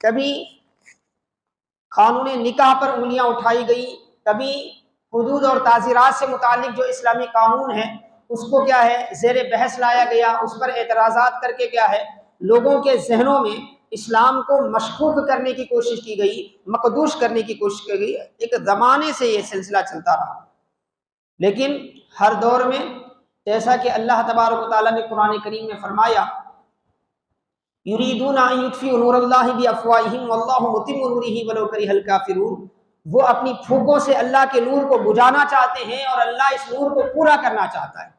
کبھی قانون نکاح پر انگلیاں اٹھائی گئی، کبھی حدود اور تعزیرات سے متعلق جو اسلامی قانون ہے اس کو کیا ہے زیر بحث لایا گیا، اس پر اعتراضات کر کے کیا ہے لوگوں کے ذہنوں میں اسلام کو مشکوک کرنے کی کوشش کی گئی، مقدوش کرنے کی کوشش کی گئی۔ ایک زمانے سے یہ سلسلہ چلتا رہا، لیکن ہر دور میں جیسا کہ اللہ تبارک و تعالیٰ نے قرآن کریم میں فرمایا یریدون ان یطفئوا نور اللہ بافواہہم واللہ متم نورہ ولو کرہ الکافرون، وہ اپنی پھونکوں سے اللہ کے نور کو بجھانا چاہتے ہیں اور اللہ اس نور کو پورا کرنا چاہتا ہے۔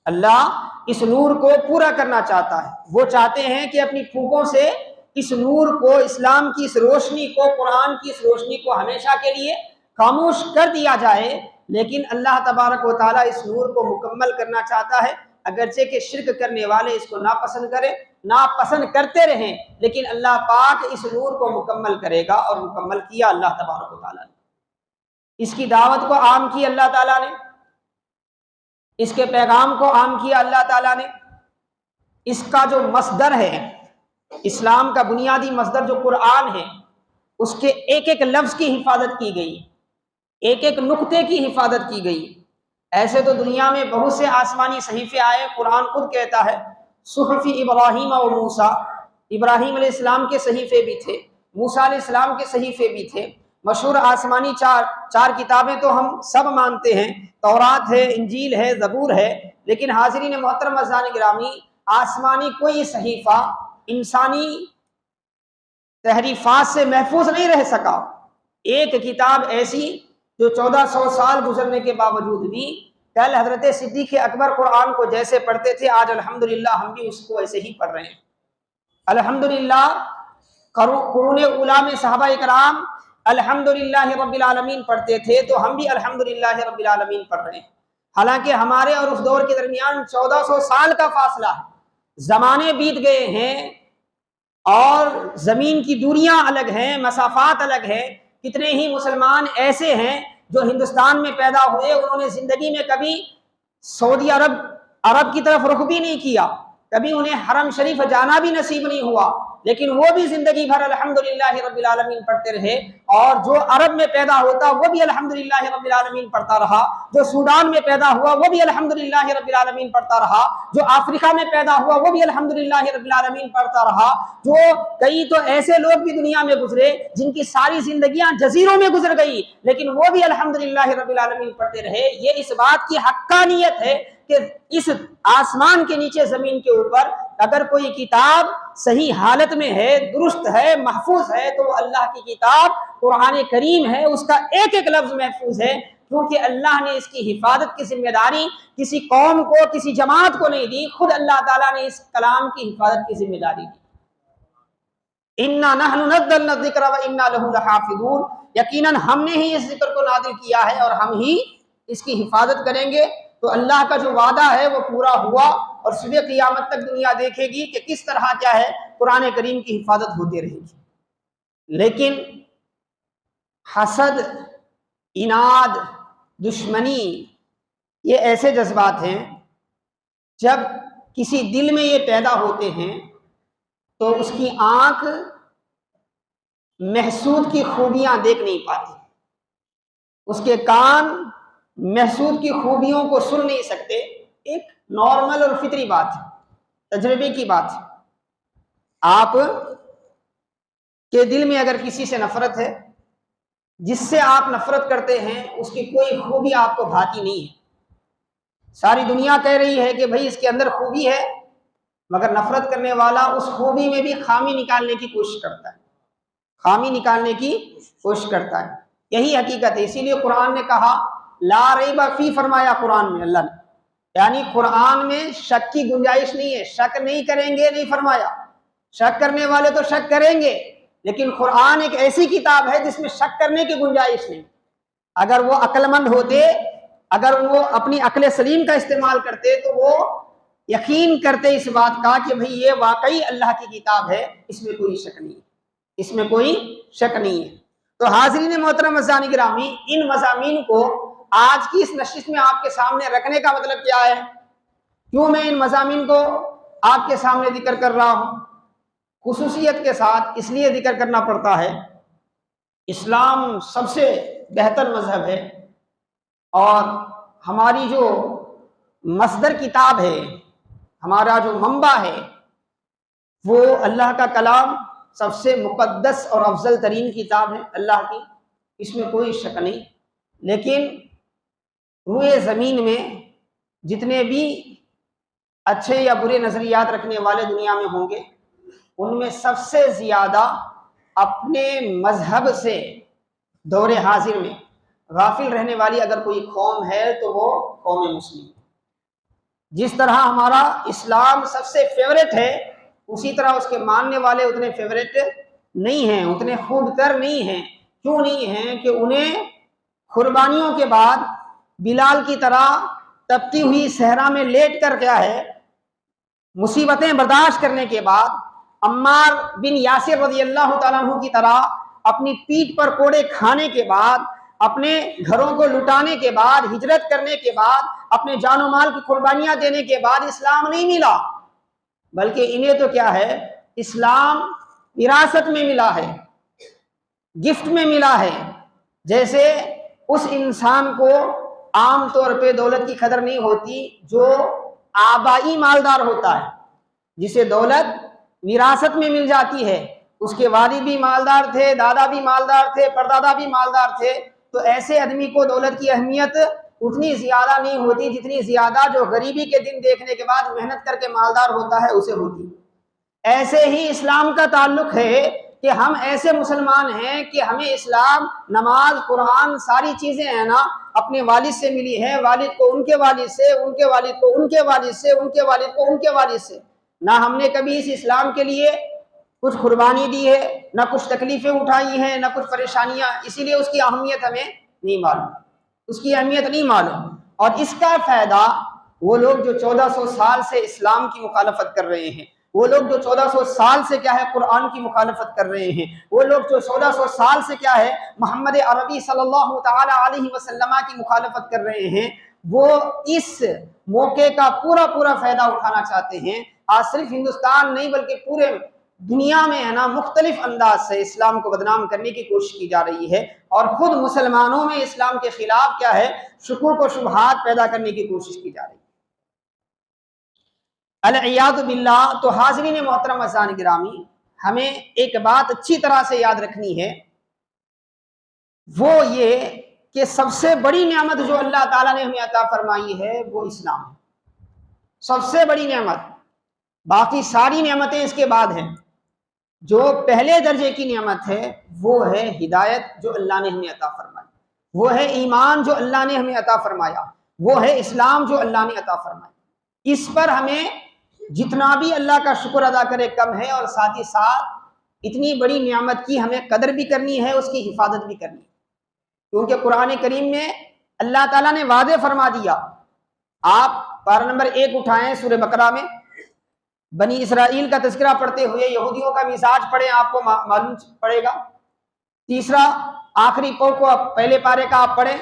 اللہ اس نور کو پورا کرنا چاہتا ہے، وہ چاہتے ہیں کہ اپنی پھونکوں سے اس نور کو، اسلام کی اس روشنی کو، قرآن کی اس روشنی کو ہمیشہ کے لیے خاموش کر دیا جائے، لیکن اللہ تبارک و تعالیٰ اس نور کو مکمل کرنا چاہتا ہے، اگرچہ کہ شرک کرنے والے اس کو ناپسند کرتے رہیں، لیکن اللہ پاک اس نور کو مکمل کرے گا، اور مکمل کیا اللہ تبارک و تعالیٰ نے۔ اس کی دعوت کو عام کی اللہ تعالیٰ نے، اس کے پیغام کو عام کیا اللہ تعالیٰ نے۔ اس کا جو مصدر ہے، اسلام کا بنیادی مصدر جو قرآن ہے، اس کے ایک ایک لفظ کی حفاظت کی گئی، ایک ایک نقطے کی حفاظت کی گئی۔ ایسے تو دنیا میں بہت سے آسمانی صحیفے آئے، قرآن خود کہتا ہے صحف ابراہیم و موسیٰ، ابراہیم علیہ السلام کے صحیفے بھی تھے، موسیٰ علیہ السلام کے صحیفے بھی تھے۔ مشہور آسمانی چار کتابیں تو ہم سب مانتے ہیں، تورات ہے، انجیل ہے، زبور ہے، لیکن حاضرین محترم عزیزان گرامی، آسمانی کوئی صحیفہ انسانی تحریفات سے محفوظ نہیں رہ سکا۔ ایک کتاب ایسی جو 1400 سال گزرنے کے باوجود بھی، کل حضرت صدیق اکبر قرآن کو جیسے پڑھتے تھے، آج الحمدللہ ہم بھی اس کو ایسے ہی پڑھ رہے ہیں۔ الحمدللہ قرون اولیٰ میں صحابہ اکرام الحمدللہ رب العالمین پڑھتے تھے، تو ہم بھی الحمدللہ رب العالمین پڑھ رہے ہیں، حالانکہ ہمارے اور اس دور کے درمیان 1400 سال کا فاصلہ ہے، زمانے بیت گئے ہیں اور زمین کی دوریاں الگ ہیں، مسافات الگ ہیں۔ کتنے ہی مسلمان ایسے ہیں جو ہندوستان میں پیدا ہوئے، انہوں نے زندگی میں کبھی سعودی عرب کی طرف رخ بھی نہیں کیا، کبھی انہیں حرم شریف جانا بھی نصیب نہیں ہوا، لیکن وہ بھی زندگی بھر الحمدللہ رب العالمین پڑھتے رہے، اور جو عرب میں پیدا ہوتا وہ بھی الحمدللہ رب العالمین پڑھتا رہا، جو سوڈان میں پیدا ہوا وہ بھی الحمدللہ رب العالمین پڑھتا رہا، جو افریقہ میں پیدا ہوا وہ بھی الحمدللہ رب العالمین پڑھتا رہا، جو کئی تو ایسے لوگ بھی دنیا میں گزرے جن کی ساری زندگیاں جزیروں میں گزر گئی، لیکن وہ بھی الحمدللہ رب العالمین پڑھتے رہے۔ یہ اس بات کی حقانیت ہے کہ اس آسمان کے نیچے زمین کے اوپر اگر کوئی کتاب صحیح حالت میں ہے، درست ہے، محفوظ ہے، تو وہ اللہ کی کتاب قرآن کریم ہے، اس کا ایک ایک لفظ محفوظ ہے، کیونکہ اللہ نے اس کی حفاظت کی ذمہ داری کسی قوم کو، کسی جماعت کو نہیں دی، خود اللہ تعالیٰ نے اس کلام کی حفاظت کی ذمہ داری دی۔ اِنَّا نَحْنُ نَزَّلْنَا الذِّكْرَ وَإِنَّا لَهُ لَحَافِظُونَ، یقیناً ہم نے ہی اس ذکر کو نازل کیا ہے اور ہم ہی اس کی حفاظت کریں گے۔ تو اللہ کا جو وعدہ ہے وہ پورا ہوا، اور صبح قیامت تک دنیا دیکھے گی کہ کس طرح کیا ہے قرآن کریم کی حفاظت ہوتی رہے گی۔ لیکن حسد، اناد، دشمنی، یہ ایسے جذبات ہیں جب کسی دل میں یہ پیدا ہوتے ہیں تو اس کی آنکھ محسود کی خوبیاں دیکھ نہیں پاتی، اس کے کان محسود کی خوبیوں کو سن نہیں سکتے۔ ایک نارمل اور فطری بات ہے، تجربے کی بات ہے۔ آپ کے دل میں اگر کسی سے نفرت ہے، جس سے آپ نفرت کرتے ہیں اس کی کوئی خوبی آپ کو بھاتی نہیں ہے، ساری دنیا کہہ رہی ہے کہ بھئی اس کے اندر خوبی ہے، مگر نفرت کرنے والا اس خوبی میں بھی خامی نکالنے کی کوشش کرتا ہے، خامی نکالنے کی کوشش کرتا ہے۔ یہی حقیقت ہے، اسی لیے قرآن نے کہا لا ریب فی، فرمایا قرآن میں اللہ نے، یعنی قرآن میں شک کی گنجائش نہیں ہے، شک نہیں کریں گے نہیں فرمایا، شک کرنے والے تو شک کریں گے، لیکن قرآن ایک ایسی کتاب ہے جس میں شک کرنے کی گنجائش نہیں۔ اگر وہ عقل مند ہوتے، اگر وہ اپنی عقل سلیم کا استعمال کرتے تو وہ یقین کرتے اس بات کا کہ بھئی یہ واقعی اللہ کی کتاب ہے، اس میں کوئی شک نہیں ہے، اس میں کوئی شک نہیں ہے۔ تو حاضرین محترم عزیزان گرامی، ان مضامین کو آج کی اس نشست میں آپ کے سامنے رکھنے کا مطلب کیا ہے؟ کیوں میں ان مضامین کو آپ کے سامنے ذکر کر رہا ہوں؟ خصوصیت کے ساتھ اس لیے ذکر کرنا پڑتا ہے، اسلام سب سے بہتر مذہب ہے، اور ہماری جو مصدر کتاب ہے، ہمارا جو منبع ہے، وہ اللہ کا کلام سب سے مقدس اور افضل ترین کتاب ہے اللہ کی، اس میں کوئی شک نہیں۔ لیکن روئے زمین میں جتنے بھی اچھے یا برے نظریات رکھنے والے دنیا میں ہوں گے، ان میں سب سے زیادہ اپنے مذہب سے دور حاضر میں غافل رہنے والی اگر کوئی قوم ہے تو وہ قوم مسلم۔ جس طرح ہمارا اسلام سب سے فیوریٹ ہے، اسی طرح اس کے ماننے والے اتنے فیوریٹ نہیں ہیں، اتنے خوب تر نہیں ہیں۔ کیوں نہیں ہیں؟ کہ انہیں قربانیوں کے بعد بلال کی طرح تپتی ہوئی صحرا میں لیٹ کر کیا ہے، مصیبتیں برداشت کرنے کے بعد، عمار بن یاسر رضی اللہ تعالیٰ عنہ کی طرح اپنی پیٹھ پر کوڑے کھانے کے بعد، اپنے گھروں کو لٹانے کے بعد، ہجرت کرنے کے بعد، اپنے جان و مال کی قربانیاں دینے کے بعد اسلام نہیں ملا، بلکہ انہیں تو کیا ہے، اسلام وراثت میں ملا ہے، گفٹ میں ملا ہے۔ جیسے اس انسان کو عام طور پہ دولت کی قدر نہیں ہوتی جو آبائی مالدار ہوتا ہے، جسے دولت وراثت میں مل جاتی ہے، اس کے والد بھی مالدار تھے، دادا بھی مالدار تھے، پردادا بھی مالدار تھے، تو ایسے آدمی کو دولت کی اہمیت اتنی زیادہ نہیں ہوتی جتنی زیادہ جو غریبی کے دن دیکھنے کے بعد محنت کر کے مالدار ہوتا ہے اسے ہوتی۔ ایسے ہی اسلام کا تعلق ہے کہ ہم ایسے مسلمان ہیں کہ ہمیں اسلام، نماز، قرآن، ساری چیزیں ہیں نا اپنے والد سے ملی ہے، والد کو ان کے والد سے، ان کے والد کو ان کے والد سے، ان کے والد کو ان کے والد سے۔ نہ ہم نے کبھی اس اسلام کے لیے کچھ قربانی دی ہے، نہ کچھ تکلیفیں اٹھائی ہیں، نہ کچھ پریشانیاں، اسی لیے اس کی اہمیت ہمیں نہیں معلوم، اس کی اہمیت نہیں معلوم۔ اور اس کا فائدہ وہ لوگ جو 1400 سال سے اسلام کی مخالفت کر رہے ہیں، وہ لوگ جو 1400 سال سے کیا ہے قرآن کی مخالفت کر رہے ہیں، وہ لوگ جو 1400 سال سے کیا ہے محمد عربی صلی اللہ تعالی علیہ وسلم کی مخالفت کر رہے ہیں، وہ اس موقع کا پورا پورا فائدہ اٹھانا چاہتے ہیں۔ آج صرف ہندوستان نہیں بلکہ پورے دنیا میں ہے نا مختلف انداز سے اسلام کو بدنام کرنے کی کوشش کی جا رہی ہے، اور خود مسلمانوں میں اسلام کے خلاف کیا ہے شکوک و شبہات پیدا کرنے کی کوشش کی جا رہی ہے۔ العیاذ باللہ۔ تو حاضرین محترم عزیزان گرامی، ہمیں ایک بات اچھی طرح سے یاد رکھنی ہے، وہ یہ کہ سب سے بڑی نعمت جو اللہ تعالیٰ نے ہمیں عطا فرمائی ہے وہ اسلام ہے، سب سے بڑی نعمت۔ باقی ساری نعمتیں اس کے بعد ہیں۔ جو پہلے درجے کی نعمت ہے وہ ہے ہدایت جو اللہ نے ہمیں عطا فرمائی، وہ ہے ایمان جو اللہ نے ہمیں عطا فرمایا، وہ ہے اسلام جو اللہ نے عطا فرمایا۔ اس پر ہمیں جتنا بھی اللہ کا شکر ادا کرے کم ہے، اور ساتھ ہی ساتھ اتنی بڑی نعمت کی ہمیں قدر بھی کرنی ہے، اس کی حفاظت بھی کرنی ہے، کیونکہ قرآن کریم میں اللہ تعالیٰ نے واضح فرما دیا۔ آپ پارہ نمبر 1 اٹھائیں سورہ بقرہ میں، بنی اسرائیل کا تذکرہ پڑھتے ہوئے یہودیوں کا مزاج پڑھیں، آپ کو معلوم پڑے گا۔ تیسرا آخری پو کو پہلے پارے کا آپ پڑھیں،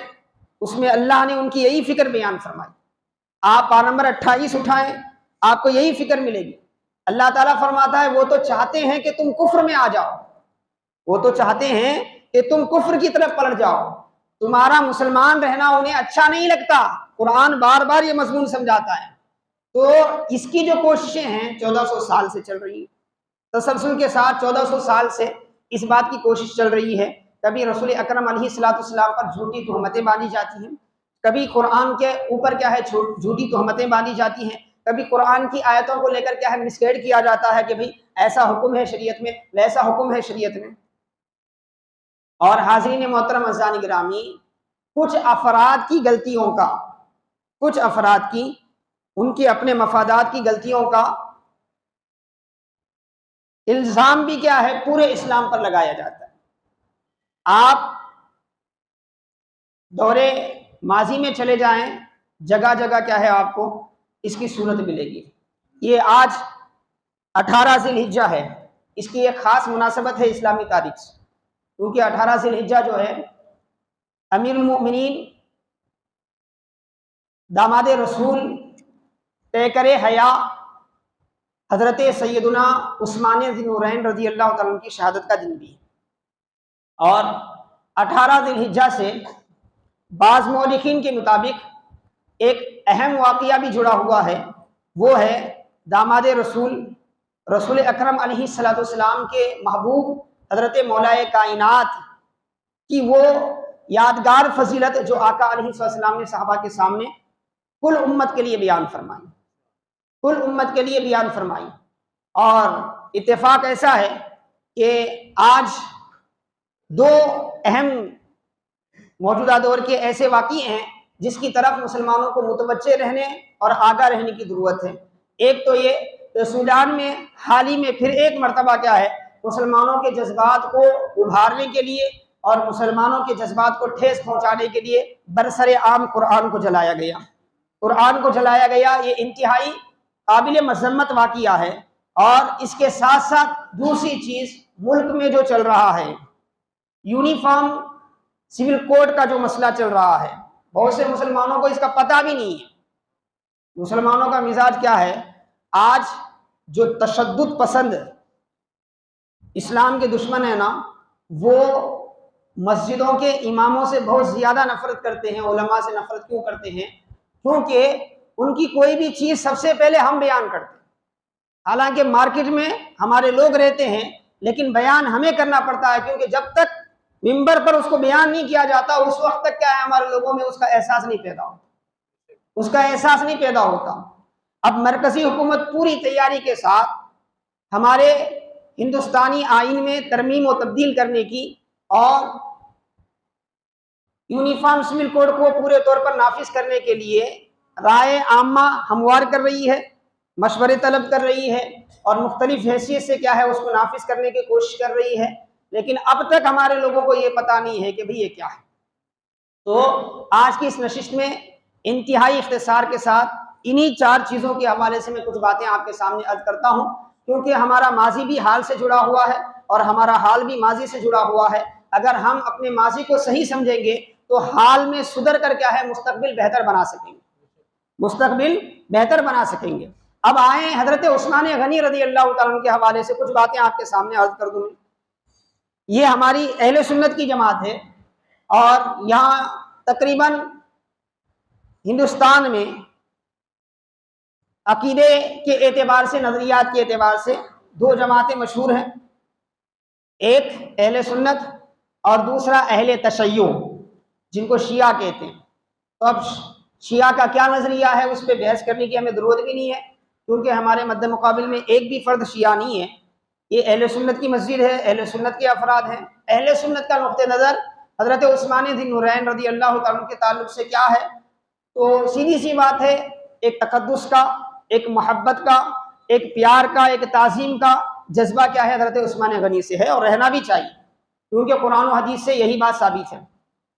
اس میں اللہ نے ان کی یہی فکر بیان فرمائی۔ آپ پارہ نمبر 28 اٹھائیں، آپ کو یہی فکر ملے گی۔ اللہ تعالیٰ فرماتا ہے وہ تو چاہتے ہیں کہ تم کفر میں آ جاؤ، وہ تو چاہتے ہیں کہ تم کفر کی طرف پلٹ جاؤ، تمہارا مسلمان رہنا انہیں اچھا نہیں لگتا۔ قرآن بار بار یہ مضمون سمجھاتا ہے۔ تو اس کی جو کوششیں ہیں 1400 سال سے چل رہی ہیں، تسلسل کے ساتھ 1400 سال سے اس بات کی کوشش چل رہی ہے۔ کبھی رسول اکرم علیہ السلام پر جھوٹی تہمتیں باندھی جاتی ہیں، کبھی قرآن کے اوپر کیا ہے جھوٹی تہمتیں باندھی جاتی ہیں، کبھی قرآن کی آیتوں کو لے کر کیا ہے مسگائیڈ کیا جاتا ہے کہ بھئی ایسا حکم ہے شریعت میں، ویسا حکم ہے شریعت میں۔ اور حاضرین محترم عزیزان گرامی، کچھ افراد کی غلطیوں کا، کچھ افراد کی ان کے اپنے مفادات کی غلطیوں کا الزام بھی کیا ہے پورے اسلام پر لگایا جاتا ہے۔ آپ دورے ماضی میں چلے جائیں، جگہ جگہ کیا ہے آپ کو اس کی صورت ملے گی۔ یہ آج 18 ذی الحجہ ہے، اس کی ایک خاص مناسبت ہے اسلامی تاریخ سے، کیونکہ 18 ذی الحجہ جو ہے امیر المؤمنین داماد رسول پیکر حیا حضرت سیدنا عثمان ذی النورین رضی اللہ تعالیٰ عنہ کی شہادت کا دن بھی ہے۔ اور 18 ذی الحجہ سے بعض مورخین کے مطابق ایک اہم واقعہ بھی جڑا ہوا ہے، وہ ہے داماد رسول اکرم علیہ الصلوۃ والسلام کے محبوب حضرت مولا کائنات کی وہ یادگار فضیلت جو آقا علیہ السلام نے صحابہ کے سامنے کل امت کے لیے بیان فرمائی، کل امت کے لیے بیان فرمائی۔ اور اتفاق ایسا ہے کہ آج دو اہم موجودہ دور کے ایسے واقعے ہیں جس کی طرف مسلمانوں کو متوجہ رہنے اور آگاہ رہنے کی ضرورت ہے۔ ایک تو یہ کہ سوڈان میں حال ہی میں پھر ایک مرتبہ کیا ہے، مسلمانوں کے جذبات کو ابھارنے کے لیے اور مسلمانوں کے جذبات کو ٹھیس پہنچانے کے لیے برسر عام قرآن کو جلایا گیا، قرآن کو جلایا گیا۔ یہ انتہائی قابل مذمت واقعہ ہے۔ اور اس کے ساتھ ساتھ دوسری چیز، ملک میں جو چل رہا ہے یونیفارم سول کوڈ کا جو مسئلہ چل رہا ہے، بہت سے مسلمانوں کو اس کا پتہ بھی نہیں ہے۔ مسلمانوں کا مزاج کیا ہے، آج جو تشدد پسند اسلام کے دشمن ہیں نا، وہ مسجدوں کے اماموں سے بہت زیادہ نفرت کرتے ہیں۔ علماء سے نفرت کیوں کرتے ہیں؟ کیونکہ ان کی کوئی بھی چیز سب سے پہلے ہم بیان کرتے ہیں۔ حالانکہ مارکیٹ میں ہمارے لوگ رہتے ہیں، لیکن بیان ہمیں کرنا پڑتا ہے، کیونکہ جب تک ممبر پر اس کو بیان نہیں کیا جاتا اس وقت تک کیا ہے، ہمارے لوگوں میں اس کا احساس نہیں پیدا ہوتا، اس کا احساس نہیں پیدا ہوتا۔ اب مرکزی حکومت پوری تیاری کے ساتھ ہمارے ہندوستانی آئین میں ترمیم و تبدیل کرنے کی اور یونیفارم سول کوڈ کو پورے طور پر نافذ کرنے کے لیے رائے عامہ ہموار کر رہی ہے، مشورے طلب کر رہی ہے، اور مختلف حیثیت سے کیا ہے اس کو نافذ کرنے کی کوشش کر رہی ہے، لیکن اب تک ہمارے لوگوں کو یہ پتہ نہیں ہے کہ بھئی یہ کیا ہے۔ تو آج کی اس نشست میں انتہائی اختصار کے ساتھ انہی 4 چیزوں کے حوالے سے میں کچھ باتیں آپ کے سامنے عرض کرتا ہوں، کیونکہ ہمارا ماضی بھی حال سے جڑا ہوا ہے اور ہمارا حال بھی ماضی سے جڑا ہوا ہے۔ اگر ہم اپنے ماضی کو صحیح سمجھیں گے تو حال میں سدھر کر کیا ہے مستقبل بہتر بنا سکیں گے، مستقبل بہتر بنا سکیں گے۔ اب آئیں حضرت عثمان غنی رضی اللہ تعالیٰ عنہ کے حوالے سے کچھ باتیں آپ کے سامنے عرض کر دوں۔ یہ ہماری اہل سنت کی جماعت ہے، اور یہاں تقریباً ہندوستان میں عقیدے کے اعتبار سے، نظریات کے اعتبار سے 2 جماعتیں مشہور ہیں، ایک اہل سنت اور دوسرا اہل تشیع، جن کو شیعہ کہتے ہیں۔ تو اب شیعہ کا کیا نظریہ ہے اس پہ بحث کرنے کی ہمیں ضرورت بھی نہیں ہے، کیونکہ ہمارے مد مقابل میں ایک بھی فرد شیعہ نہیں ہے۔ یہ اہل سنت کی مسجد ہے، اہل سنت کے افراد ہیں۔ اہل سنت کا نقطہ نظر حضرت عثمان ذی النورین رضی اللہ تعالیٰ عنہ کے تعلق سے کیا ہے؟ تو سیدھی سی بات ہے، ایک تقدس کا، ایک محبت کا، ایک پیار کا، ایک تعظیم کا جذبہ کیا ہے حضرت عثمان غنی سے ہے، اور رہنا بھی چاہیے، کیونکہ قرآن و حدیث سے یہی بات ثابت ہے،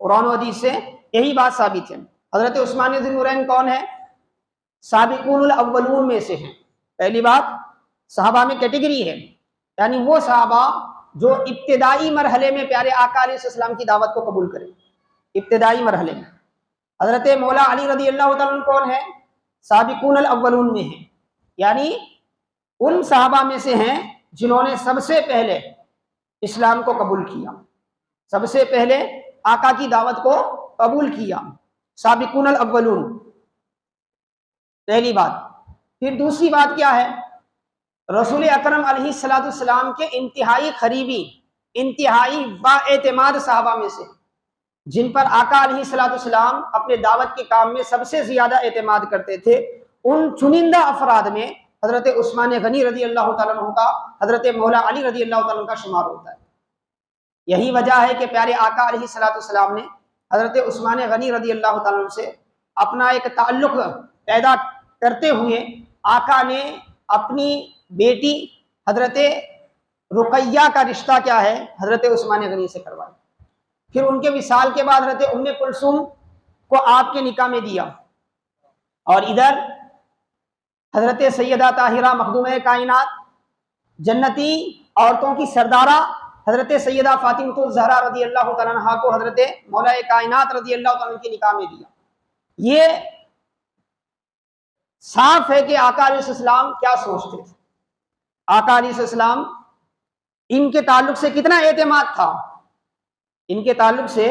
قرآن و حدیث سے یہی بات ثابت ہے۔ حضرت عثمان ذی النورین کون ہے؟ سابقون الاولون میں سے ہیں۔ پہلی بات، صحابہ میں کیٹیگری ہے، یعنی وہ صحابہ جو ابتدائی مرحلے میں پیارے آقا علیہ السلام کی دعوت کو قبول کریں، ابتدائی مرحلے میں۔ حضرت مولا علی رضی اللہ تعالیٰ عنہ کون ہے؟ سابقون الاولون میں ہیں، یعنی ان صحابہ میں سے ہیں جنہوں نے سب سے پہلے اسلام کو قبول کیا، سب سے پہلے آقا کی دعوت کو قبول کیا، سابقون الاولون، پہلی بات۔ پھر دوسری بات کیا ہے؟ رسول اکرم علیہ السلام کے انتہائی قریبی، انتہائی بااعتماد صحابہ میں سے، جن پر آقا علیہ السلام اپنے دعوت کے کام میں سب سے زیادہ اعتماد کرتے تھے، ان چنندہ افراد میں حضرت عثمان غنی رضی اللہ تعالیٰ عنہ کا، حضرت مولا علی رضی اللہ تعالیٰ عنہ کا شمار ہوتا ہے۔ یہی وجہ ہے کہ پیارے آقا علیہ السلام نے حضرت عثمان غنی رضی اللہ تعالیٰ عنہ سے اپنا ایک تعلق پیدا کرتے ہوئے آقا نے اپنی بیٹی حضرت رقیہ کا رشتہ کیا ہے حضرت عثمان غنی سے کروایا۔ پھر ان کے وصال کے بعد حضرت ام کلثوم کو آپ کے نکاح میں دیا، اور ادھر حضرت سیدہ طاہرہ مخدومہ کائنات، جنتی عورتوں کی سردارہ حضرت سیدہ فاطمہ الزہرا رضی اللہ تعالیٰ عنہا کو حضرت مولا کائنات رضی اللہ تعالیٰ عنہ کے نکاح میں دیا۔ یہ صاف ہے کہ آقا علیہ السلام کیا سوچتے تھے، آقا علیہ السلام ان کے تعلق سے کتنا اعتماد تھا، ان کے تعلق سے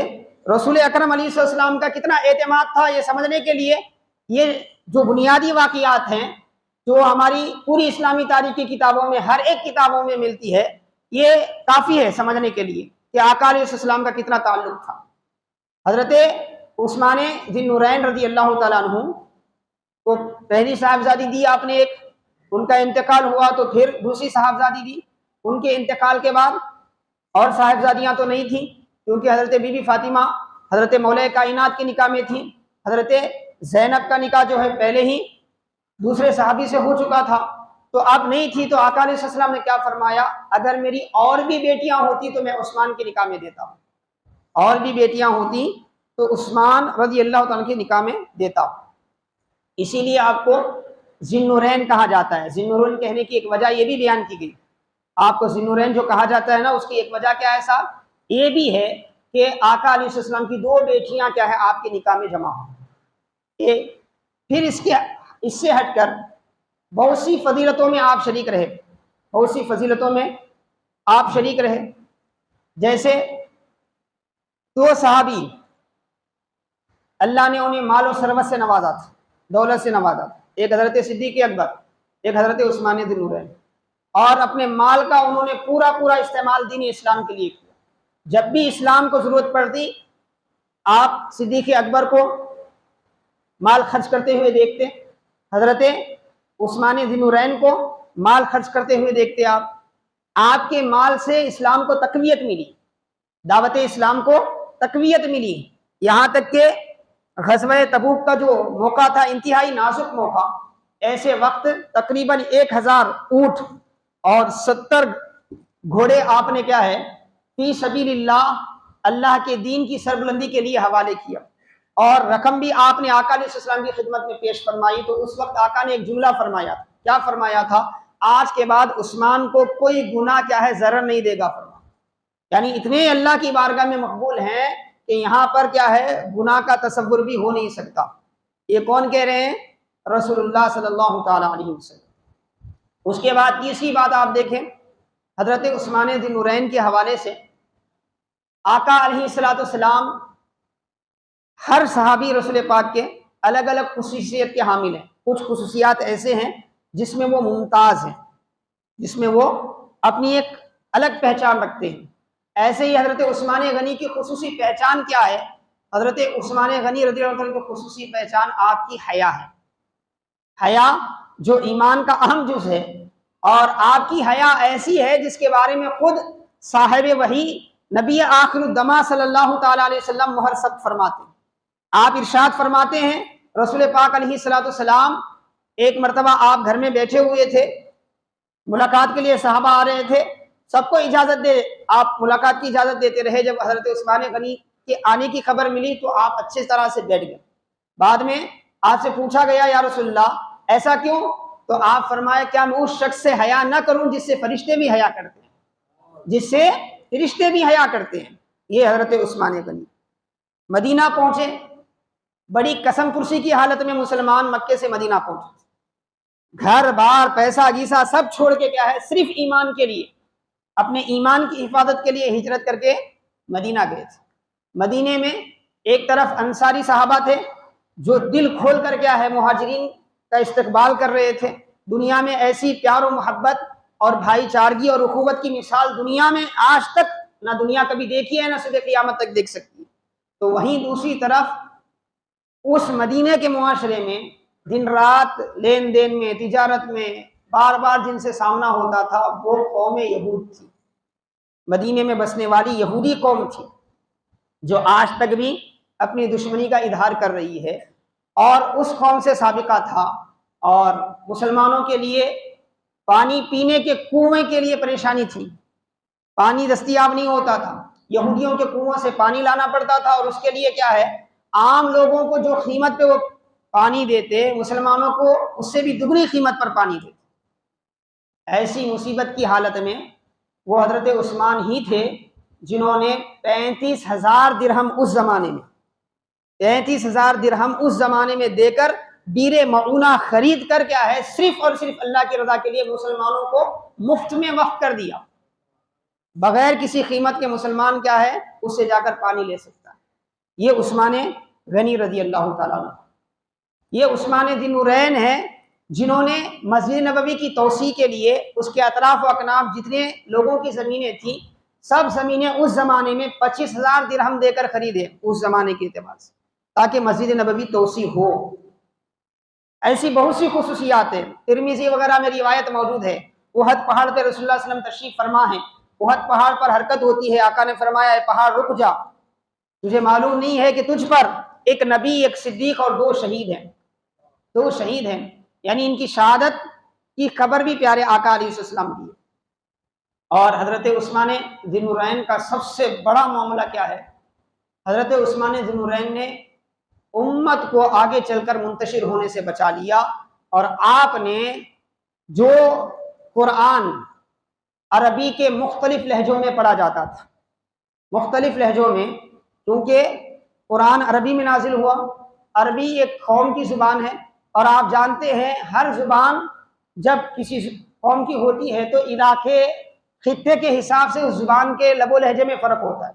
رسول اکرم علیہ السلام کا کتنا اعتماد تھا، یہ سمجھنے کے لیے یہ جو بنیادی واقعات ہیں جو ہماری پوری اسلامی تاریخ کی کتابوں میں ہر ایک کتابوں میں ملتی ہے، یہ کافی ہے سمجھنے کے لیے کہ آقا علیہ السلام کا کتنا تعلق تھا۔ حضرت عثمان ذی النورین رضی اللہ تعالیٰ عنہ کو پہلی صاحبزادی دی آپ نے ایک، ان کا انتقال ہوا تو پھر دوسری صاحبزادی دی، ان کے انتقال کے بعد اور صاحبزادیاں تو نہیں تھیں کیونکہ حضرت بی بی فاطمہ حضرت مولا کائنات کے نکاح میں تھیں، حضرت زینب کا نکاح جو ہے پہلے ہی دوسرے صحابی سے ہو چکا تھا، تو اب نہیں تھی، تو آقا علیہ السلام نے کیا فرمایا، اگر میری اور بھی بیٹیاں ہوتی تو میں عثمان کے نکاح میں دیتا ہوں، اور بھی بیٹیاں ہوتی تو عثمان رضی اللہ تعالیٰ کے نکاح میں دیتا ہوں۔ اسی لیے آپ کو ذی النورین کہا جاتا ہے۔ ذی النورین کہنے کی ایک وجہ یہ بھی بیان کی گئی، آپ کو ذی النورین جو کہا جاتا ہے نا، اس کی ایک وجہ کیا ہے صاحب، یہ بھی ہے کہ آقا علیہ السلام کی دو بیٹیاں کیا ہے آپ کے نکاح میں جمع ہوں۔ پھر اس سے ہٹ کر بہت سی فضیلتوں میں آپ شریک رہے، بہت سی فضیلتوں میں آپ شریک رہے، جیسے دو صحابی اللہ نے انہیں مال و ثروت سے نوازا تھا، دولت سے نوازا تھا، ایک حضرت صدیق اکبر، ایک حضرت عثمان ذی النورین، اور اپنے مال کا انہوں نے پورا استعمال دین اسلام کے لیے کیا۔ جب بھی اسلام کو ضرورت پڑتی آپ صدیق اکبر کو مال خرچ کرتے ہوئے دیکھتے، حضرت عثمان ذی النورین کو مال خرچ کرتے ہوئے دیکھتے، آپ کے مال سے اسلام کو تقویت ملی، دعوت اسلام کو تقویت ملی، یہاں تک کہ غزوہ تبوک کا جو موقع تھا انتہائی نازک موقع، ایسے وقت تقریباً 1000 اونٹ اور 70 گھوڑے آپ نے کیا ہے فی سبیل اللہ کے دین کی سربلندی کے لیے حوالے کیا، اور رقم بھی آپ نے آقا علیہ السلام کی خدمت میں پیش فرمائی۔ تو اس وقت آقا نے ایک جملہ فرمایا تھا، کیا فرمایا تھا، آج کے بعد عثمان کو کوئی گناہ کیا ہے ضرر نہیں دے گا، فرمایا، یعنی اتنے اللہ کی بارگاہ میں مقبول ہیں کہ یہاں پر کیا ہے گناہ کا تصور بھی ہو نہیں سکتا۔ یہ کون کہہ رہے ہیں، رسول اللہ صلی اللہ تعالیٰ علیہ وسلم۔ اس کے بعد تیسری بات آپ دیکھیں، حضرت عثمان ذی النورین کے حوالے سے آقا علیہ السلام ہر صحابی رسول پاک کے الگ الگ خصوصیت کے حامل ہیں، کچھ خصوصیات ایسے ہیں جس میں وہ ممتاز ہیں، جس میں وہ اپنی ایک الگ پہچان رکھتے ہیں۔ ایسے ہی حضرت عثمان غنی کی خصوصی پہچان کیا ہے، حضرت عثمان غنی رضی اللہ عنہ کی خصوصی پہچان آپ کی حیا ہے، حیا جو ایمان کا اہم جز ہے، اور آپ کی حیا ایسی ہے جس کے بارے میں خود صاحب وحی نبی آخر الدما صلی اللہ تعالیٰ علیہ وسلم مہر ثبت فرماتے ہیں۔ آپ ارشاد فرماتے ہیں، رسول پاک علیہ السلام ایک مرتبہ آپ گھر میں بیٹھے ہوئے تھے، ملاقات کے لیے صحابہ آ رہے تھے، سب کو اجازت دے، آپ ملاقات کی اجازت دیتے رہے۔ جب حضرت عثمان غنی کے آنے کی خبر ملی تو آپ اچھے طرح سے بیٹھ گئے۔ بعد میں آپ سے پوچھا گیا، یا رسول اللہ ایسا کیوں؟ تو آپ فرمایا، کیا میں اس شخص سے حیا نہ کروں جس سے فرشتے بھی حیا کرتے ہیں، جس سے فرشتے بھی حیا کرتے ہیں۔ یہ حضرت عثمان غنی مدینہ پہنچے، بڑی قسم پرسی کی حالت میں مسلمان مکے سے مدینہ پہنچے، گھر بار پیسہ گیسا سب چھوڑ کے کیا ہے صرف ایمان کے لیے، اپنے ایمان کی حفاظت کے لیے ہجرت کر کے مدینہ گئے تھے۔ مدینے میں ایک طرف انصاری صحابہ تھے جو دل کھول کر کیا ہے مہاجرین کا استقبال کر رہے تھے، دنیا میں ایسی پیار و محبت اور بھائی چارگی اور اخوت کی مثال دنیا میں آج تک نہ دنیا کبھی دیکھی ہے، نہ صبح قیامت تک دیکھ سکتی ہے۔ تو وہیں دوسری طرف اس مدینے کے معاشرے میں دن رات لین دین میں، تجارت میں بار بار جن سے سامنا ہوتا تھا وہ قوم یہود تھی، مدینے میں بسنے والی یہودی قوم تھی جو آج تک بھی اپنی دشمنی کا اظہار کر رہی ہے، اور اس قوم سے سابقہ تھا، اور مسلمانوں کے لیے پانی پینے کے کنویں کے لیے پریشانی تھی، پانی دستیاب نہیں ہوتا تھا، یہودیوں کے کنویں سے پانی لانا پڑتا تھا، اور اس کے لیے کیا ہے عام لوگوں کو جو قیمت پہ وہ پانی دیتے مسلمانوں کو اس سے بھی دگنی قیمت پر پانی دیتے۔ ایسی مصیبت کی حالت میں وہ حضرت عثمان ہی تھے جنہوں نے 35,000 درہم اس زمانے میں 35,000 درہم اس زمانے میں دے کر بیر معونہ خرید کر کیا ہے صرف اور صرف اللہ کی رضا کے لیے مسلمانوں کو مفت میں وقف کر دیا، بغیر کسی قیمت کے مسلمان کیا ہے اس سے جا کر پانی لے سکتا ہے۔ یہ عثمان غنی رضی اللہ تعالیٰ عنہ، یہ عثمان ذی النورین ہے جنہوں نے مسجد نبوی کی توسیع کے لیے اس کے اطراف و اکناف جتنے لوگوں کی زمینیں تھیں سب زمینیں اس زمانے میں 25,000 درہم دے کر خریدے اس زمانے کے اعتبار سے، تاکہ مسجد نبوی توسیع ہو۔ ایسی بہت سی خصوصیات ہیں، ترمذی وغیرہ میں روایت موجود ہے، احد پہاڑ پہ رسول اللہ صلی اللہ علیہ وسلم تشریف فرما ہے، احد پہاڑ پر حرکت ہوتی ہے، آقا نے فرمایا اے پہاڑ رک جا، تجھے معلوم نہیں ہے کہ تجھ پر ایک نبی، ایک صدیق اور 2 شہید ہیں، 2 شہید ہیں، یعنی ان کی شہادت کی خبر بھی پیارے آقا علیہ السلام کی۔ اور حضرت عثمان ذی النورین کا سب سے بڑا معاملہ کیا ہے؟ حضرت عثمان ذی النورین نے امت کو آگے چل کر منتشر ہونے سے بچا لیا، اور آپ نے جو قرآن عربی کے مختلف لہجوں میں پڑھا جاتا تھا، مختلف لہجوں میں، کیونکہ قرآن عربی میں نازل ہوا، عربی ایک قوم کی زبان ہے، اور آپ جانتے ہیں ہر زبان جب کسی قوم کی ہوتی ہے تو علاقے خطے کے حساب سے اس زبان کے لب و لہجے میں فرق ہوتا ہے۔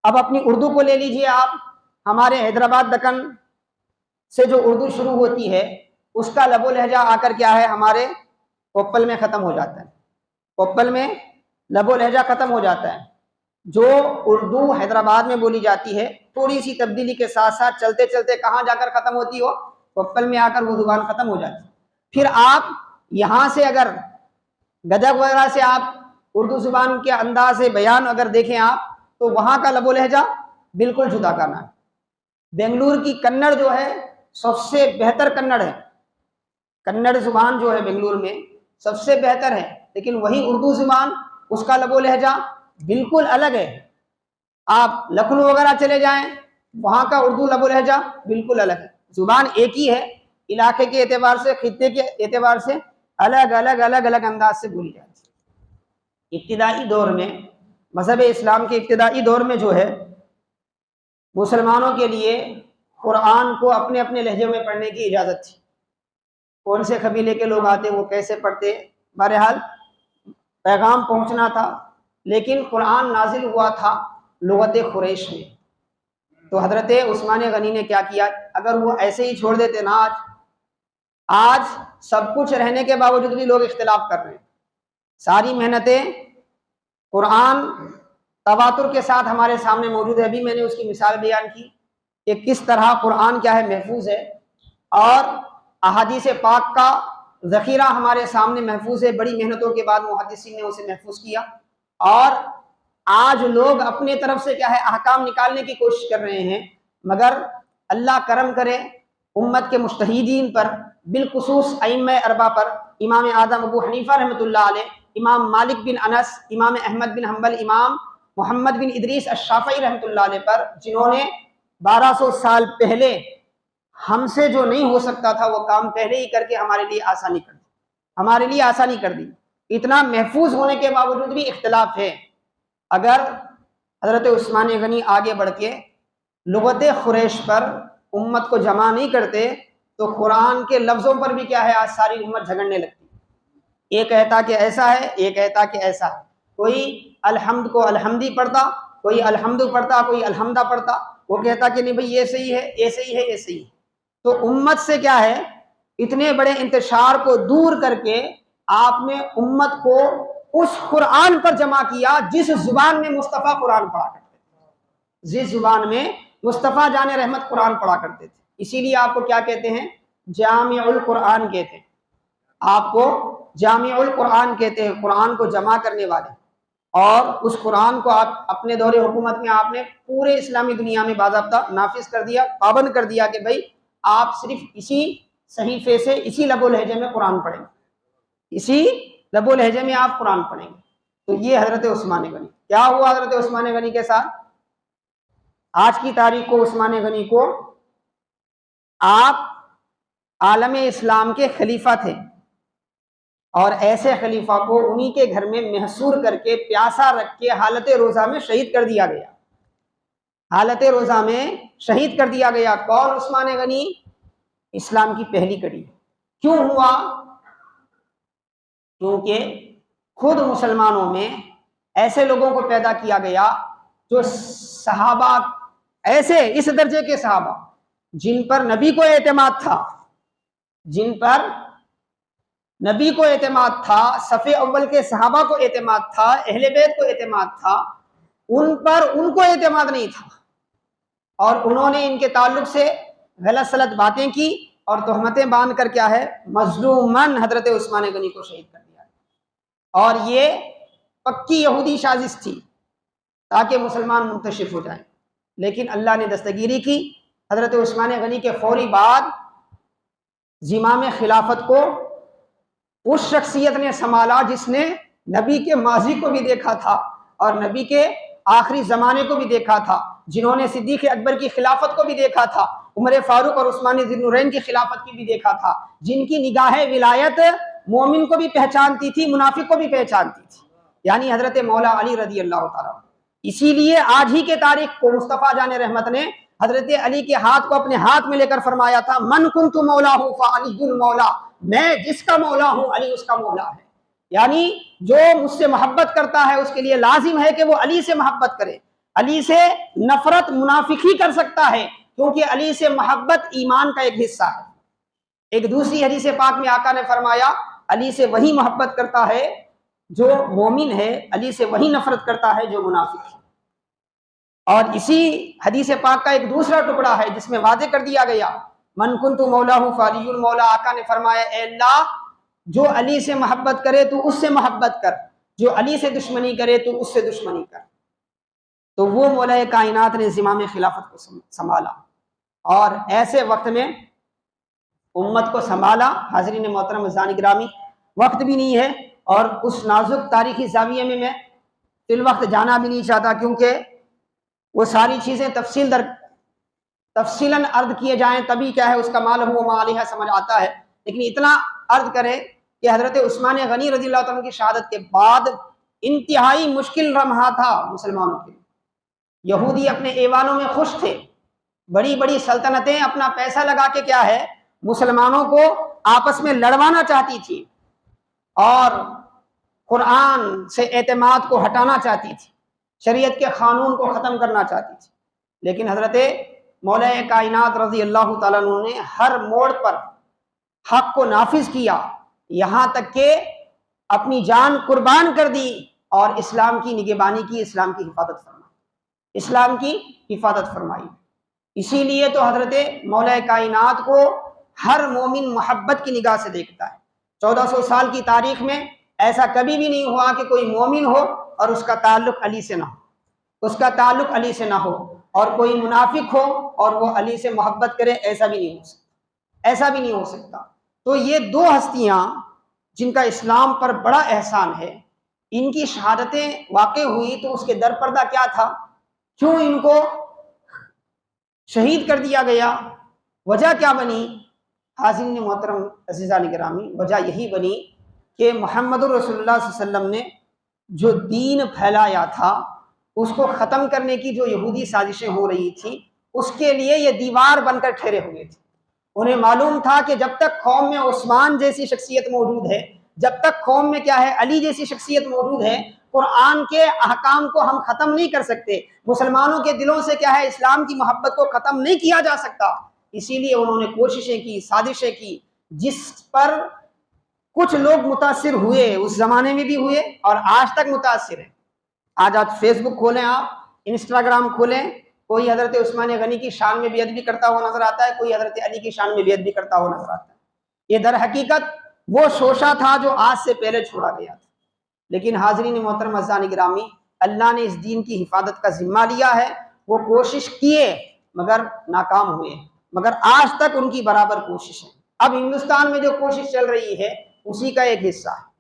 اب اپنی اردو کو لے لیجئے آپ، ہمارے حیدرآباد دکن سے جو اردو شروع ہوتی ہے اس کا لب و لہجہ آ کر کیا ہے ہمارے کوپل میں ختم ہو جاتا ہے، کوپل میں لب و لہجہ ختم ہو جاتا ہے۔ جو اردو حیدرآباد میں بولی جاتی ہے تھوڑی سی تبدیلی کے ساتھ ساتھ چلتے چلتے کہاں جا کر ختم ہوتی ہو، کوپل میں آ کر وہ زبان ختم ہو جاتی ہے۔ پھر آپ یہاں سے اگر گدگ وغیرہ سے آپ اردو زبان کے انداز بیان اگر دیکھیں آپ تو وہاں کا لب و لہجہ بالکل جدا کرنا ہے۔ بنگلور کی کنڑ جو ہے سب سے بہتر کنڑ ہے، کنڑ زبان جو ہے بنگلور میں سب سے بہتر ہے، لیکن وہی اردو زبان اس کا لب و لہجہ بالکل الگ ہے۔ آپ لکھنؤ وغیرہ چلے جائیں وہاں کا اردو لب و لہجہ بالکل الگ ہے، زبان ایک ہی ہے، علاقے کے اعتبار سے خطے کے اعتبار سے الگ الگ انداز سے بولی جاتی ہے۔ ابتدائی دور میں مذہب اسلام کے ابتدائی دور میں جو ہے مسلمانوں کے لیے قرآن کو اپنے اپنے لہجے میں پڑھنے کی اجازت تھی، کون سے قبیلے کے لوگ آتے وہ کیسے پڑھتے، بہرحال پیغام پہنچنا تھا، لیکن قرآن نازل ہوا تھا لغت قریش میں۔ تو حضرت عثمان غنی نے کیا کیا، اگر وہ ایسے ہی چھوڑ دیتے نا، آج سب کچھ رہنے کے باوجود بھی لوگ اختلاف کر رہے ہیں، ساری محنتیں قرآن تواتر کے ساتھ ہمارے سامنے موجود ہے، ابھی میں نے اس کی مثال بیان کی کہ کس طرح قرآن کیا ہے محفوظ ہے، اور احادیث پاک کا ذخیرہ ہمارے سامنے محفوظ ہے، بڑی محنتوں کے بعد محدثین نے اسے محفوظ کیا، اور آج لوگ اپنے طرف سے کیا ہے احکام نکالنے کی کوشش کر رہے ہیں، مگر اللہ کرم کرے امت کے مجتہدین پر، بالخصوص ائمہ اربعہ پر، امام اعظم ابو حنیفہ رحمۃ اللہ علیہ، امام مالک بن انس، امام احمد بن حنبل، امام محمد بن ادریس الشافعی رحمۃ اللہ علیہ پر، جنہوں نے 1200 سال پہلے ہم سے جو نہیں ہو سکتا تھا وہ کام پہلے ہی کر کے ہمارے لیے آسانی کر دی، ہمارے لیے آسانی کر دی۔ اتنا محفوظ ہونے کے باوجود بھی اختلاف ہے۔ اگر حضرت عثمان غنی آگے بڑھ کے لغت قریش پر امت کو جمع نہیں کرتے تو قرآن کے لفظوں پر بھی کیا ہے آج ساری امت جھگڑنے لگتی، ایک کہتا کہ ایسا ہے، ایک کہتا کہ ایسا ہے، کوئی الحمد کو الحمدی پڑھتا، کوئی الحمد پڑھتا، کوئی الحمدہ پڑھتا، وہ کہتا کہ نہیں بھئی یہ صحیح ہے، یہ صحیح ہے، یہ صحیح ہے۔ تو امت سے کیا ہے اتنے بڑے انتشار کو دور کر کے آپ نے امت کو اس قرآن پر جمع کیا جس زبان میں مصطفیٰ قرآن پڑھا کرتے تھے، جس زبان میں مصطفیٰ جان رحمت قرآن پڑھا کرتے تھے۔ اسی لیے آپ کو کیا کہتے ہیں، جامع القرآن کہتے ہیں، آپ کو جامع القرآن کہتے ہیں، قرآن کو جمع کرنے والے۔ اور اس قرآن کو آپ اپنے دور حکومت میں آپ نے پورے اسلامی دنیا میں باضابطہ نافذ کر دیا، پابند کر دیا کہ بھائی آپ صرف اسی صحیفے سے اسی لب و لہجے میں قرآن پڑھیں گے، اسی لب و لہجے میں آپ قرآن پڑھیں گے۔ تو یہ حضرت عثمان غنی، کیا ہوا حضرت عثمان غنی کے ساتھ؟ آج کی تاریخ کو عثمان غنی کو آپ عالم اسلام کے خلیفہ تھے، اور ایسے خلیفہ کو انہی کے گھر میں محصور کر کے پیاسا رکھ کے حالت روزہ میں شہید کر دیا گیا، حالت روزہ میں شہید کر دیا گیا۔ کون عثمان غنی؟ اسلام کی پہلی کڑی. کیوں ہوا؟ کیونکہ خود مسلمانوں میں ایسے لوگوں کو پیدا کیا گیا جو صحابہ، ایسے اس درجے کے صحابہ جن پر نبی کو اعتماد تھا، جن پر نبی کو اعتماد تھا، صف اول کے صحابہ کو اعتماد تھا، اہل بیت کو اعتماد تھا، ان پر ان کو اعتماد نہیں تھا، اور انہوں نے ان کے تعلق سے غلط سلط باتیں کی اور تہمتیں باندھ کر کیا ہے، مظلوماً حضرت عثمان غنی کو شہید کر دیا. اور یہ پکی یہودی سازش تھی تاکہ مسلمان منتشر ہو جائیں. لیکن اللہ نے دستگیری کی. حضرت عثمان غنی کے فوری بعد زمام خلافت کو اس شخصیت نے سنبھالا جس نے نبی کے ماضی کو بھی دیکھا تھا اور نبی کے آخری زمانے کو بھی دیکھا تھا، جنہوں نے صدیق اکبر کی خلافت کو بھی دیکھا تھا، عمر فاروق اور عثمان ذی النورین کی خلافت کی بھی دیکھا تھا، جن کی نگاہ ولایت مومن کو بھی پہچانتی تھی، منافق کو بھی پہچانتی تھی، یعنی حضرت مولا علی رضی اللہ تعالیٰ. اسی لیے آج ہی کے تاریخ کو مصطفیٰ جان رحمت نے حضرت علی کے ہاتھ کو اپنے ہاتھ میں لے کر فرمایا تھا، من کنت مولا ہوں فعلی المولا، میں جس کا مولا ہوں علی اس کا مولا ہے. یعنی جو مجھ سے محبت کرتا ہے اس کے لیے لازم ہے کہ وہ علی سے محبت کرے. علی سے نفرت منافق ہی کر سکتا ہے، کیونکہ علی سے محبت ایمان کا ایک حصہ ہے. ایک دوسری حدیث پاک میں آقا نے فرمایا علی سے وہی محبت کرتا ہے جو مومن ہے، علی سے وہی نفرت کرتا ہے جو منافق ہے. اور اسی حدیث پاک کا ایک دوسرا ٹکڑا ہے جس میں واضح کر دیا گیا من کنت مولا ہوں فعلی المولا. آقا نے فرمایا اے اللہ، جو علی سے محبت کرے تو اس سے محبت کر، جو علی سے دشمنی کرے تو اس سے دشمنی کر. تو وہ مولا کائنات نے زمام خلافت کو سنبھالا اور ایسے وقت میں امت کو سنبھالا. حاضرین محترم عزیزان گرامی، وقت بھی نہیں ہے اور اس نازک تاریخی زاویے میں فی الوقت جانا بھی نہیں چاہتا، کیونکہ وہ ساری چیزیں تفصیلاً عرض کیے جائیں تبھی کیا ہے اس کا مال ہو مالحہ سمجھ آتا ہے. لیکن اتنا عرض کریں کہ حضرت عثمان غنی رضی اللہ تعالیٰ کی شہادت کے بعد انتہائی مشکل لمحہ تھا مسلمانوں کے. یہودی اپنے ایوانوں میں خوش تھے، بڑی بڑی سلطنتیں اپنا پیسہ لگا کے کیا ہے مسلمانوں کو آپس میں لڑوانا چاہتی تھی اور قرآن سے اعتماد کو ہٹانا چاہتی تھی، شریعت کے قانون کو ختم کرنا چاہتی تھی. لیکن حضرت مولا کائنات رضی اللہ تعالیٰ عنہ نے ہر موڑ پر حق کو نافذ کیا، یہاں تک کہ اپنی جان قربان کر دی اور اسلام کی نگہبانی کی، اسلام کی حفاظت فرمائی، اسلام کی حفاظت فرمائی. اسی لیے تو حضرت مولا کائنات کو ہر مومن محبت کی نگاہ سے دیکھتا ہے. 1400 سال کی تاریخ میں ایسا کبھی بھی نہیں ہوا کہ کوئی مومن ہو اور اس کا تعلق علی سے نہ ہو، اس کا تعلق علی سے نہ ہو، اور کوئی منافق ہو اور وہ علی سے محبت کرے، ایسا بھی نہیں ہو سکتا، ایسا بھی نہیں ہو سکتا. تو یہ دو ہستیاں جن کا اسلام پر بڑا احسان ہے، ان کی شہادتیں واقع ہوئی تو اس کے در پردہ کیا تھا، کیوں ان کو شہید کر دیا گیا، وجہ کیا بنی؟ حاضرین محترم عزیزان گرامی، وجہ یہی بنی کہ محمد رسول اللہ صلی اللہ علیہ وسلم نے جو دین پھیلایا تھا اس کو ختم کرنے کی جو یہودی سازشیں ہو رہی تھی، اس کے لیے یہ دیوار بن کر ٹھہرے ہوئے تھے. انہیں معلوم تھا کہ جب تک قوم میں عثمان جیسی شخصیت موجود ہے، جب تک قوم میں کیا ہے علی جیسی شخصیت موجود ہے، قرآن کے احکام کو ہم ختم نہیں کر سکتے، مسلمانوں کے دلوں سے کیا ہے اسلام کی محبت کو ختم نہیں کیا جا سکتا. اسی لیے انہوں نے کوششیں کی، سازشیں کی، جس پر کچھ لوگ متاثر ہوئے، اس زمانے میں بھی ہوئے اور آج تک متاثر ہیں. آج آپ فیس بک کھولیں، آپ انسٹاگرام کھولیں، کوئی حضرت عثمان غنی کی شان میں بیعت بھی کرتا ہوا نظر آتا ہے، کوئی حضرت علی کی شان میں بیعت بھی کرتا ہوا نظر آتا ہے. یہ در حقیقت وہ شوشہ تھا جو آج سے پہلے چھوڑا گیا تھا. لیکن حاضرین محترم عزیزان گرامی، اللہ نے اس دین کی حفاظت کا ذمہ لیا ہے. وہ کوشش کیے مگر ناکام ہوئے، مگر آج تک ان کی برابر کوشش ہے. اب ہندوستان میں جو کوشش چل رہی ہے اسی کا ایک حصہ ہے.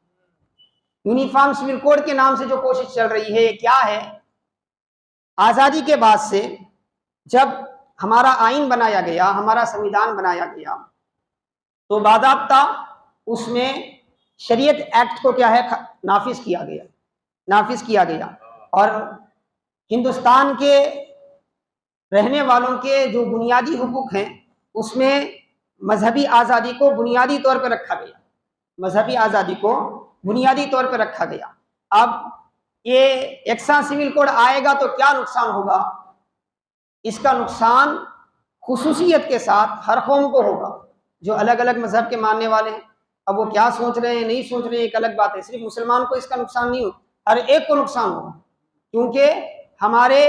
یونیفارم سول کوڈ کے نام سے جو کوشش چل رہی ہے، یہ کیا ہے؟ آزادی کے بعد سے جب ہمارا آئین بنایا گیا، ہمارا سنویدھان بنایا گیا، تو باضابطہ اس میں شریعت ایکٹ کو کیا ہے نافذ کیا گیا اور ہندوستان کے رہنے والوں کے جو بنیادی حقوق ہیں اس میں مذہبی آزادی کو بنیادی طور پر رکھا گیا، مذہبی آزادی کو بنیادی طور پر رکھا گیا۔ اب یہ یکساں سول کوڈ آئے گا تو کیا نقصان ہوگا؟ اس کا نقصان خصوصیت کے ساتھ ہر قوم کو ہوگا، جو الگ الگ مذہب کے ماننے والے ہیں۔ اب وہ کیا سوچ رہے ہیں نہیں سوچ رہے ہیں ایک الگ بات ہے، صرف مسلمان کو اس کا نقصان نہیں ہوگا، ہر ایک کو نقصان ہوگا، کیونکہ ہمارے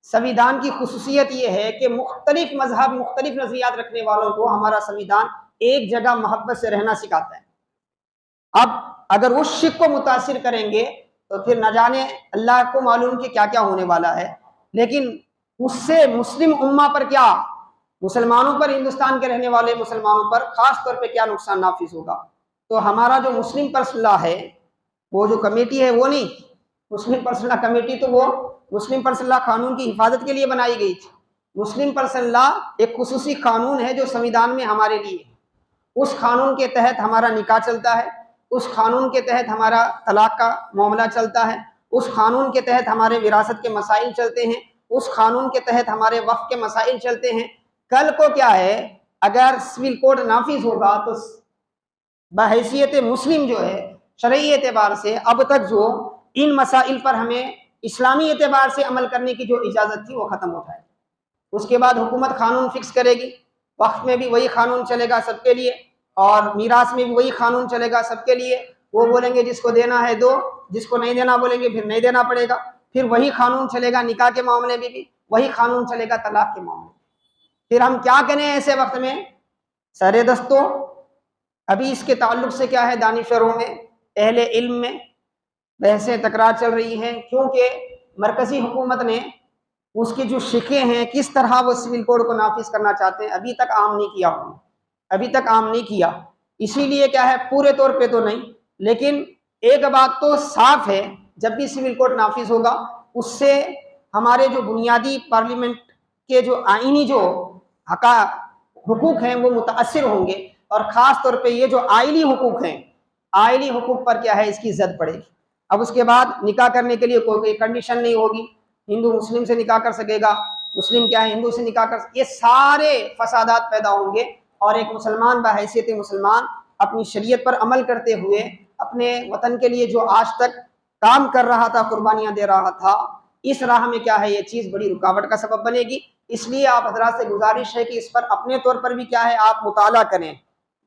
سنویدھان کی خصوصیت یہ ہے کہ مختلف مذہب، مختلف نظریات رکھنے والوں کو ہمارا سنویدھان ایک جگہ محبت سے رہنا سکھاتا ہے۔ اب اگر اس شک کو متاثر کریں گے تو پھر نہ جانے اللہ کو معلوم کہ کیا کیا ہونے والا ہے، لیکن اس سے مسلم امہ پر کیا، مسلمانوں پر، ہندوستان کے رہنے والے مسلمانوں پر خاص طور پہ کیا نقصان نافذ ہوگا۔ تو ہمارا جو مسلم پرسنل لا ہے، وہ جو کمیٹی ہے وہ نہیں، مسلم پرسنل لا کمیٹی تو وہ مسلم پرسنل لا قانون کی حفاظت کے لیے بنائی گئی تھی۔ مسلم پرسنل لا ایک خصوصی قانون ہے جو سنویدھان میں ہمارے لیے، اس قانون کے تحت ہمارا نکاح چلتا ہے، اس قانون کے تحت ہمارا طلاق کا معاملہ چلتا ہے، اس قانون کے تحت ہمارے وراثت کے مسائل چلتے ہیں، اس قانون کے تحت ہمارے وقف کے مسائل چلتے ہیں۔ کل کو کیا ہے، اگر سول کوڈ نافذ ہوگا تو بحیثیت مسلم جو ہے شرعی اعتبار سے اب تک جو ان مسائل پر ہمیں اسلامی اعتبار سے عمل کرنے کی جو اجازت تھی وہ ختم ہو جائے۔ اس کے بعد حکومت قانون فکس کرے گی، وقف میں بھی وہی قانون چلے گا سب کے لیے، اور میراث میں بھی وہی قانون چلے گا سب کے لیے۔ وہ بولیں گے جس کو دینا ہے دو، جس کو نہیں دینا بولیں گے پھر نہیں دینا پڑے گا۔ پھر وہی قانون چلے گا نکاح کے معاملے میں بھی، وہی قانون چلے گا طلاق کے معاملے میں۔ پھر ہم کیا کریں ایسے وقت میں؟ سر دستوں ابھی اس کے تعلق سے کیا ہے، دانشوروں میں، اہل علم میں بحثیں تکرار چل رہی ہیں، کیونکہ مرکزی حکومت نے اس کی جو شقیں ہیں کس طرح وہ سول کوڈ کو نافذ کرنا چاہتے ہیں ابھی تک عام نہیں کیا، ابھی تک عام نہیں کیا۔ اسی لیے کیا ہے، پورے طور پہ تو نہیں، لیکن ایک بات تو صاف ہے، جب بھی سول کوڈ نافذ ہوگا اس سے ہمارے جو بنیادی پارلیمنٹ کے جو آئینی جو حقوق ہیں وہ متاثر ہوں گے، اور خاص طور پہ یہ جو آئلی حقوق ہیں، آئلی حقوق پر کیا ہے اس کی زد پڑے گی۔ اب اس کے بعد نکاح کرنے کے لیے کوئی کنڈیشن نہیں ہوگی، ہندو مسلم سے نکاح کر سکے گا، مسلم کیا ہے ہندو سے نکاح کر سکے، یہ سارے فسادات پیدا ہوں گے، اور ایک مسلمان بحیثیت مسلمان اپنی شریعت پر عمل کرتے ہوئے اپنے وطن کے لیے جو آج تک کام کر رہا تھا، قربانیاں دے رہا تھا، اس راہ میں کیا ہے یہ چیز بڑی رکاوٹ کا سبب بنے گی۔ اس لیے آپ حضرات سے گزارش ہے کہ اس پر اپنے طور پر بھی کیا ہے آپ مطالعہ کریں،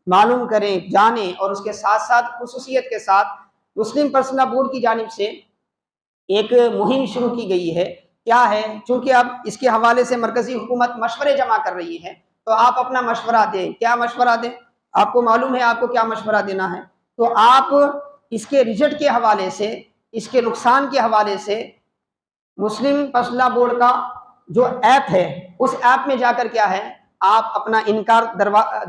معلوم کریں، جانیں، اور اس کے ساتھ ساتھ خصوصیت کے ساتھ مسلم پرسنل لا بورڈ کی جانب سے ایک مہم شروع کی گئی ہے۔ کیا ہے، چونکہ اب اس کے حوالے سے مرکزی حکومت مشورے جمع کر رہی ہے، تو آپ اپنا مشورہ دیں۔ کیا مشورہ دیں؟ آپ کو معلوم ہے آپ کو کیا مشورہ دینا ہے، تو آپ اس کے رزلٹ کے حوالے سے، اس کے نقصان کے حوالے سے مسلم پرسنل لا بورڈ کا جو ایپ ہے اس ایپ میں جا کر کیا ہے آپ اپنا انکار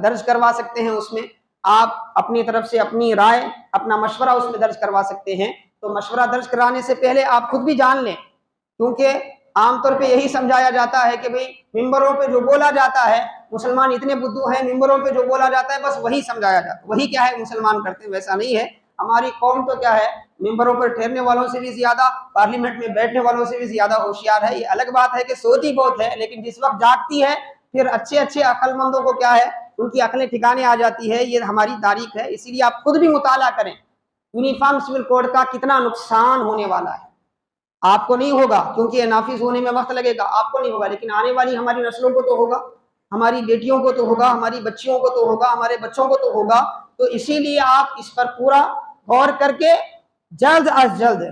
درج کروا سکتے ہیں، اس میں آپ اپنی طرف سے اپنی رائے، اپنا مشورہ اس میں درج کروا سکتے ہیں۔ تو مشورہ درج کرانے سے پہلے آپ خود بھی جان لیں، کیونکہ عام طور پہ یہی سمجھایا جاتا ہے کہ بھئی ممبروں پہ جو بولا جاتا ہے، مسلمان اتنے بدو ہیں، ممبروں پہ جو بولا جاتا ہے بس وہی سمجھایا جاتا ہے، وہی کیا ہے مسلمان کرتے ہیں۔ ویسا نہیں ہے، ہماری قوم تو کیا ہے ممبروں پر ٹھہرنے والوں سے بھی زیادہ، پارلیمنٹ میں بیٹھنے والوں سے بھی زیادہ ہوشیار ہے۔ یہ الگ بات ہے کہ سوتی بہت ہے، لیکن جس وقت جاگتی ہے پھر اچھے اچھے عقل مندوں کو کیا ہے ان کی عقلیں ٹھکانے آ جاتی ہے۔ یہ ہماری تاریخ ہے، اسی لیے آپ خود بھی مطالعہ کریں یونیفارم سول کوڈ کا کتنا نقصان ہونے والا ہے۔ آپ کو نہیں ہوگا کیونکہ یہ نافذ ہونے میں وقت لگے گا، آپ کو نہیں ہوگا، لیکن آنے والی ہماری نسلوں کو تو ہوگا، ہماری بیٹیوں کو تو ہوگا، ہماری بچیوں کو تو ہوگا، ہمارے بچوں کو تو ہوگا۔ تو اسی لیے آپ اس پر پورا غور کر کے جلد از جلد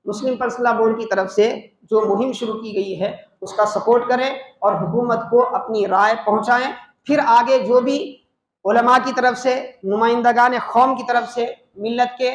مسلم پرسنل لا بورڈ کی طرف سے جو مہم شروع کی گئی ہے اس کا سپورٹ کریں، اور حکومت کو اپنی رائے پہنچائیں۔ پھر آگے جو بھی علماء کی طرف سے، نمائندگان قوم کی طرف سے، ملت کے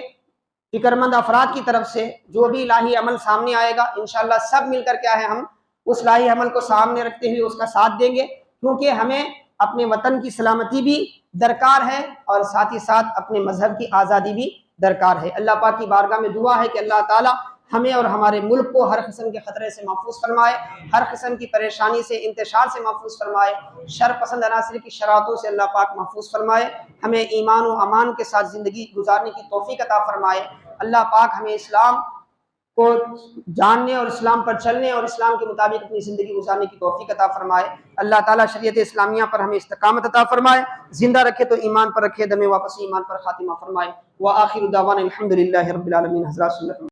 فکرمند افراد کی طرف سے جو بھی الہی عمل سامنے آئے گا، انشاءاللہ سب مل کر کیا ہے ہم اس الہی عمل کو سامنے رکھتے ہوئے اس کا ساتھ دیں گے، کیونکہ ہمیں اپنے وطن کی سلامتی بھی درکار ہے اور ساتھ ہی ساتھ اپنے مذہب کی آزادی بھی درکار ہے۔ اللہ پاک کی بارگاہ میں دعا ہے کہ اللہ تعالی ہمیں اور ہمارے ملک کو ہر قسم کے خطرے سے محفوظ فرمائے، ہر قسم کی پریشانی سے، انتشار سے محفوظ فرمائے، شر پسند عناصر کی شرارتوں سے اللہ پاک محفوظ فرمائے، ہمیں ایمان و امان کے ساتھ زندگی گزارنے کی توفیق عطا فرمائے۔ اللہ پاک ہمیں اسلام کو جاننے اور اسلام پر چلنے اور اسلام کے مطابق اپنی زندگی گزارنے کی توفیق عطا فرمائے۔ اللہ تعالیٰ شریعت اسلامیہ پر ہمیں استقامت عطا فرمائے، زندہ رکھے تو ایمان پر رکھے، دم واپسی ایمان پر خاتمہ فرمائے۔ وآخر دعوانا الحمدللہ رب العالمین۔ حضرات سن